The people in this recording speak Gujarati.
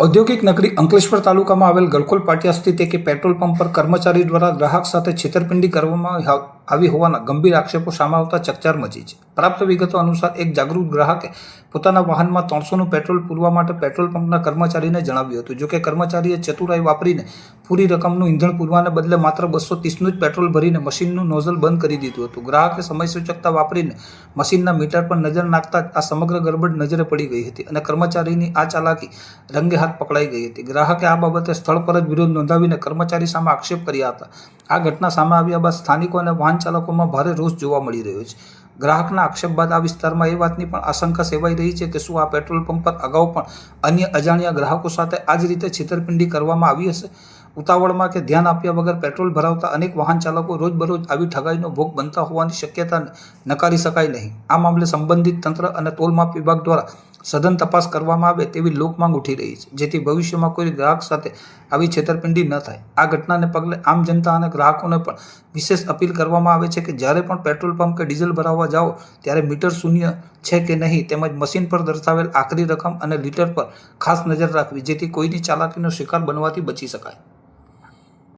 ઔદ્યોગિક નગરી અંકલેશ્વર તાલુકામાં આવેલ ગલકોલ પાટિયા સ્થિત એક પેટ્રોલ પંપ પર કર્મચારી દ્વારા ગ્રાહક સાથે છેતરપિંડી કરવામાં આવી હોવાના ગંભીર આક્ષેપો સામે આવતા ચકચાર મચી છે. પ્રાપ્ત વિગતો અનુસાર એક જાગૃત ગ્રાહકે પોતાના વાહનમાં 300નું પેટ્રોલ પૂરવા માટે પેટ્રોલ પંપના કર્મચારીને જણાવ્યું હતું. જોકે કર્મચારીએ ચતુરાઈ વાપરીને પૂરી રકમનું ઈંધણ પૂરવાને બદલે માત્ર 230નું જ પેટ્રોલ ભરીને મશીનનું નોઝલ બંધ કરી દીધું હતું. ગ્રાહકે સમયસૂચકતા વાપરીને મશીનના મીટર પર નજર નાખતા જ આ સમગ્ર ગરબડ નજરે પડી ગઈ હતી અને કર્મચારીની આ ચાલાકી રંગે હાથ પકડાઈ ગઈ હતી. ગ્રાહકે આ બાબતે સ્થળ પર જ વિરોધ નોંધાવીને કર્મચારી સામે આક્ષેપ કર્યા હતા. આ ઘટના સામે આવ્યા બાદ સ્થાનિકો અને વાહન ચાલકોમાં ભારે રોષ જોવા મળી રહ્યો છે. ગ્રાહકના આક્ષેપ બાદ આ વિસ્તારમાં એ વાતની પણ આશંકા સેવાઈ રહી છે કે શું આ પેટ્રોલ પંપ પર અગાઉ પણ અન્ય અજાણ્યા ગ્રાહકો સાથે આ જ રીતે છેતરપિંડી કરવામાં આવી હશે. ઉતાવળમાં કે ધ્યાન આપ્યા વગર પેટ્રોલ ભરાવતા અનેક વાહન ચાલકો રોજબરોજ આવી ઠગાઈનો ભોગ બનતા હોવાની શક્યતાને નકારી શકાય નહીં. આ મામલે સંબંધિત તંત્ર અને તોલમાપ વિભાગ દ્વારા સઘન તપાસ કરવામાં આવે તેવી લોકમાંગ ઉઠી રહી છે, જેથી ભવિષ્યમાં કોઈ ગ્રાહક સાથે આવી છેતરપિંડી ન થાય. આ ઘટનાને પગલે આમ જનતા અને ગ્રાહકોને પણ વિશેષ અપીલ કરવામાં આવે છે કે જ્યારે પણ પેટ્રોલ પંપ કે ડીઝલ ભરાવવા જાઓ ત્યારે મીટર શૂન્ય છે કે નહીં તેમજ મશીન પર દર્શાવેલ આખરી રકમ અને લીટર પર ખાસ નજર રાખવી, જેથી કોઈની ચાલાકીનો શિકાર બનવાથી બચી શકાય.